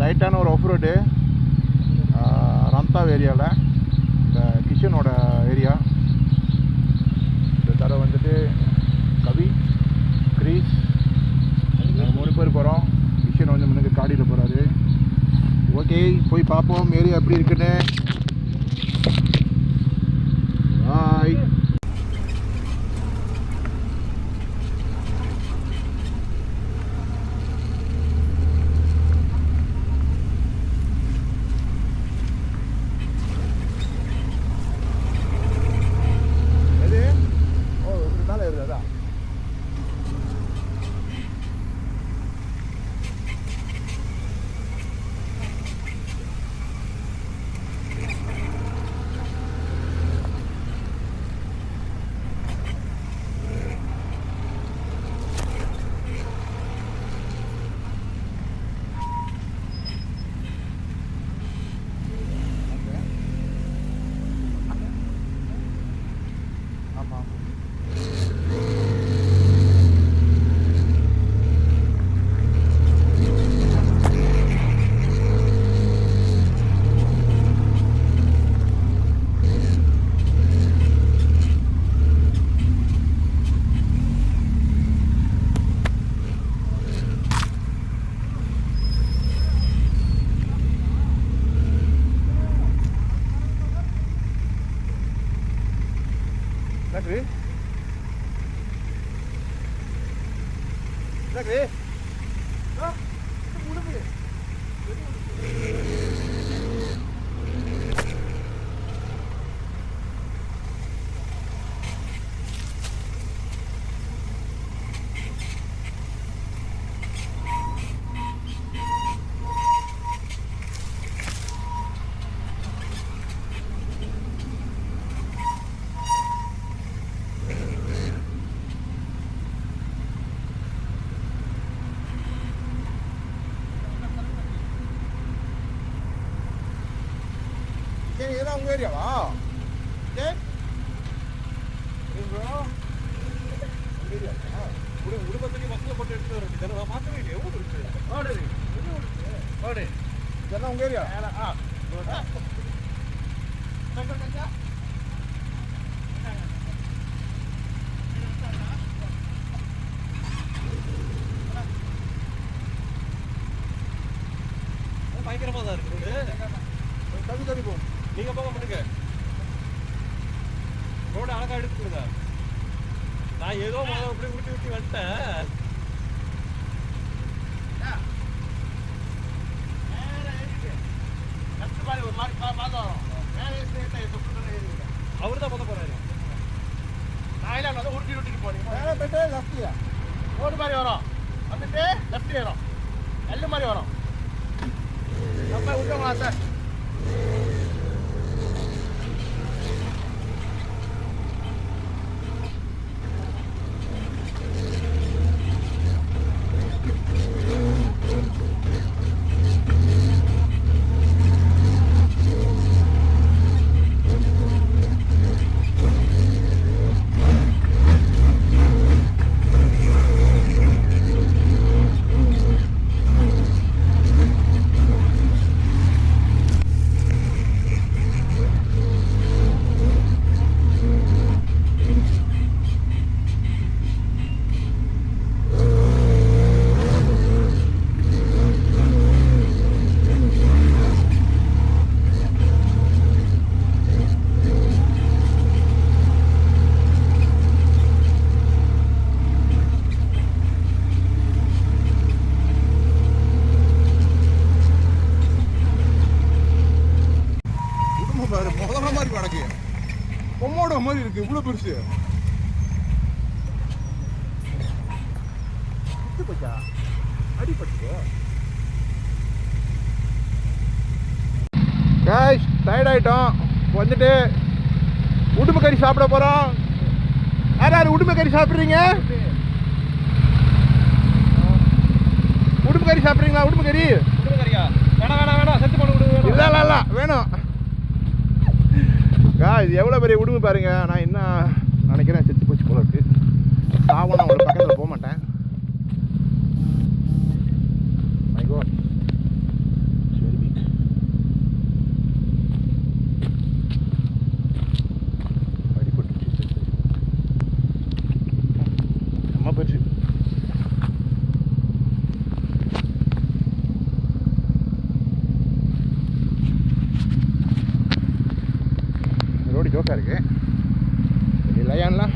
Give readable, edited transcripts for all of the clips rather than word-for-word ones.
லைட்டான ஒரு off road Rantau ஏரியாவில், இந்த கிஷனோட ஏரியா. இந்த தடவை வந்துட்டு கவி, கிரீஸ், 3 பேர் போகிறோம். கிஷன் வந்து முன்னுக்கு காடியில் போகிறாரு. ஓகே, போய் பார்ப்போம் ஏரியா எப்படி இருக்குன்னு. பாய். இதுதான் உங்கள் ஏரியாவா? குடும்பத்துக்கு பஸ்ஸில் போட்டு எடுத்து வர இதெல்லாம் பார்க்கவே இல்லை. எவ்வளோ இருக்கு இதெல்லாம் உங்கள் ஏரியா? பயங்கரமாக தான் இருக்குது. தவி போகும். நீங்கள் போக மாட்டேங்க. ரோடு அழகாக எடுத்துக்கிடுங்க. நான் ஏதோ முதல்ல இப்படி விட்டு வந்துட்டேன். அவரு தான் போக போறாரு. நான் இல்லை உருட்டிட்டு போனீங்க. லெஃப்டியா ரோடு மாதிரி வரும், வந்துட்டு லெஃப்ட் வரும், எல்லு மாதிரி வரும். நம்ம விட்டுங்களா சார்? மாதிரி இருக்கு, இவ்வளவு பெருசு. गाइस டயர்ட் ஆயிட்டோம், வந்துட்டு உடும்பு கறி சாப்பிட போறோம். யார் உடும்பு கறி சாப்பிடுறீங்க? உடும்பு கறி சாப்பிடுறீங்களா? உடும்பு கறி வேணாம் செத்து போட விடு. இல்ல வேணும். இது எவ்வளோ பெரிய உடும்பு பாருங்க. நான் என்ன நினைக்கிறேன், செத்து போச்சு போல இருக்கு. சாவம் நான் ஒரு பக்கத்தில் போக மாட்டேன். My God. பெருசாக இருக்குது. லயான்லாம்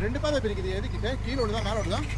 ரெண்டு பாதை பிரிக்குது. எதுக்கிட்ட கீழே ஒன்று தான் மேலே ஒன்று தான்.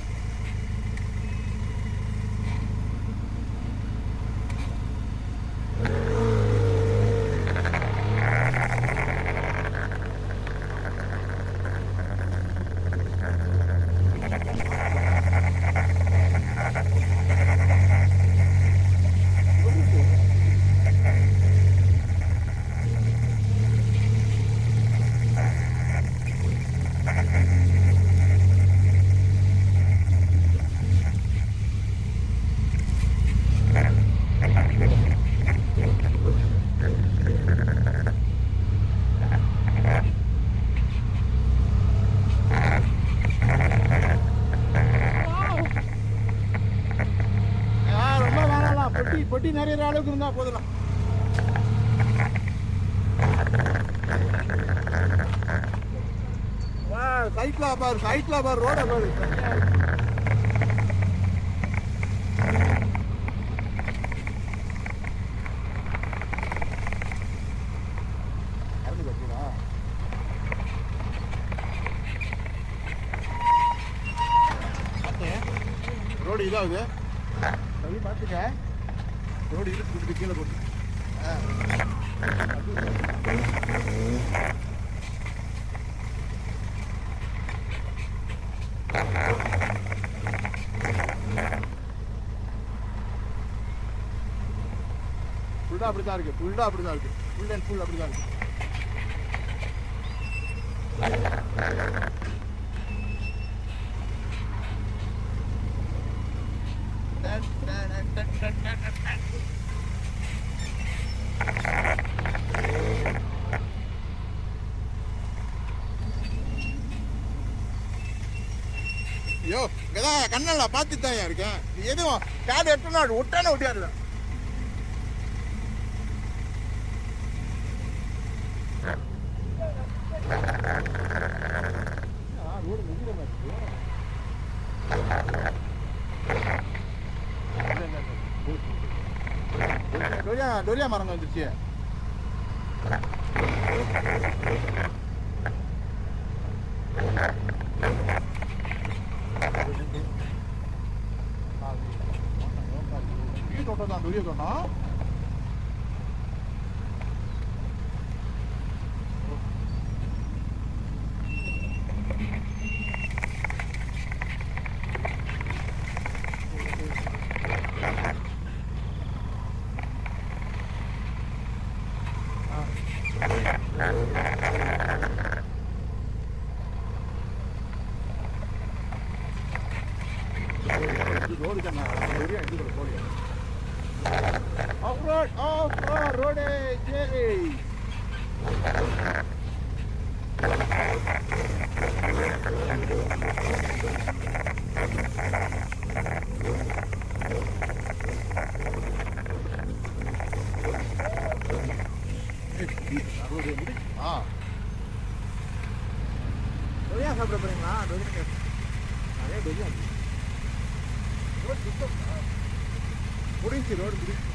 பொட்டி நிறைய அளவுக்கு இருந்தால் போதும். சைட்ல பாரு ரோட பாரு. ரோடு இதாகுது பார்த்துக்க. ரோடு இருக்கு கீழே போட்டு ஃபுல்லாக அப்படி தான் இருக்கு. ஃபுல் அண்ட் ஃபுல் அப்படி தான் இருக்கு. ஐயோ இங்கதான் கண்ணல்ல பார்த்துட்டு தான் இருக்கேன். எதுவும் காடு எட்டுனா ஒட்டான ஒட்டியாருதான். டொரியா மரம் வந்துருச்சு. தோட்டம் தான் டொரியா தோட்டம். ரோடு தானே டொரியா எடுத்து போலியா. Off road Jerry. டொரியா சாப்பிட போறீங்களா? டொரியா அதே டொரியா ரோடு சுத்தம் முடிஞ்சு. ரோடு முடிஞ்சு.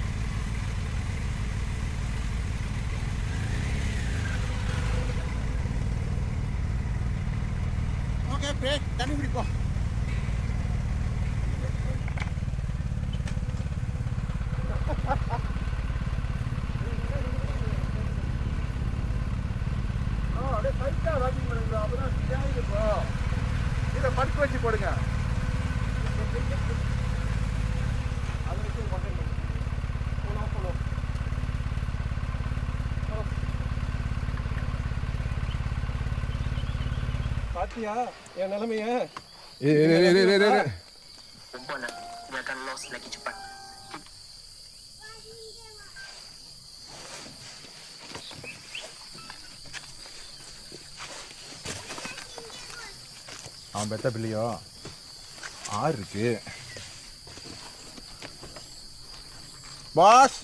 ஓகே தண்ணி குடிப்போம். இதை படுக்க வச்சு போடுங்க. பாத்தியா என் நிலைமைய? Perempuan dia akan lost lagi cepat. அவன் பெத்த பிள்ளையோ ஆறு இருக்கு. Boss,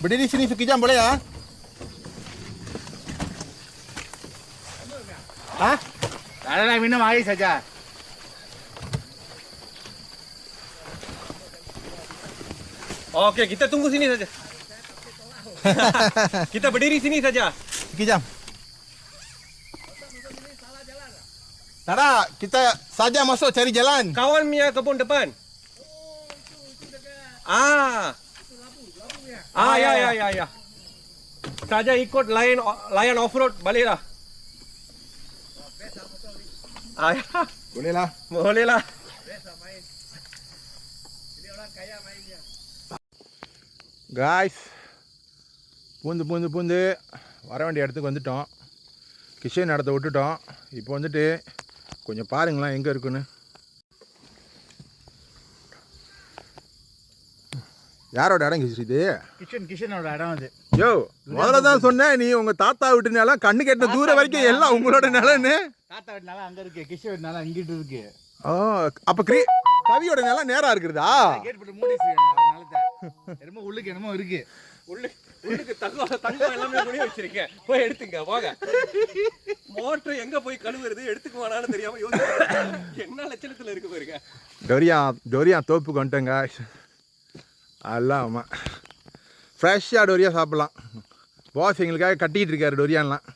berdiri sini sekejap boleh ya? Hah? Tak ada, minum air saja. Okey, kita tunggu sini saja. Kita berdiri sini saja. Sekejap. Tak ada, kita saja masuk cari jalan. Kawan punya kebun depan. Ya. Saja ikut layan off road baliklah. Ya. Boleh lah. Boleh lah. Guys, பூந்து வர வேண்டிய இடத்துக்கு வந்துட்டோம். கிஷன் இடத்த விட்டுட்டோம். இப்போ வந்துட்டு கொஞ்சம் பாருங்களேன் எங்கே இருக்குன்னு. யாரோட இடம் கிஷன் இது? கிஷனோட இடம் அது. யோ, முதல்ல தான் சொன்னேன் நீ உங்கள் தாத்தா வீட்டு நிலம் கண்ணு கெட்ட தூரம் வரைக்கும் எல்லாம் உங்களோட நிலன்னு. தாத்தா வீட்டுனால அங்கே இருக்கு, கிஷன் வீட்டுனால அங்கிட்டு இருக்கு. ஓ, அப்போ கவியோட நிலம் நேராக இருக்கிறதா? கேட் போட்டு மூடி வச்சிருக்காங்க. என்னமோ உள்ளுக்கு என்னமோ இருக்கு. உள்ளுக்கு தங்கம் எல்லாமே குடி வச்சிருக்கேன். போய் எடுத்துங்க போங்க. மோட்டர் எங்க போய் கழுவுறது எடுத்துக்குவானான்னு தெரியாம என்ன லட்சணத்துல இருக்கு பாருங்க. டொரியா தோப்புக்கு வந்துட்டேங்க. அதெல்லாம் ஆமாம், ஃப்ரெஷ்ஷாக டொரியா சாப்பிட்லாம். பாஸ் எங்களுக்காக கட்டிக்கிட்டு இருக்காரு டொரியான்லாம்.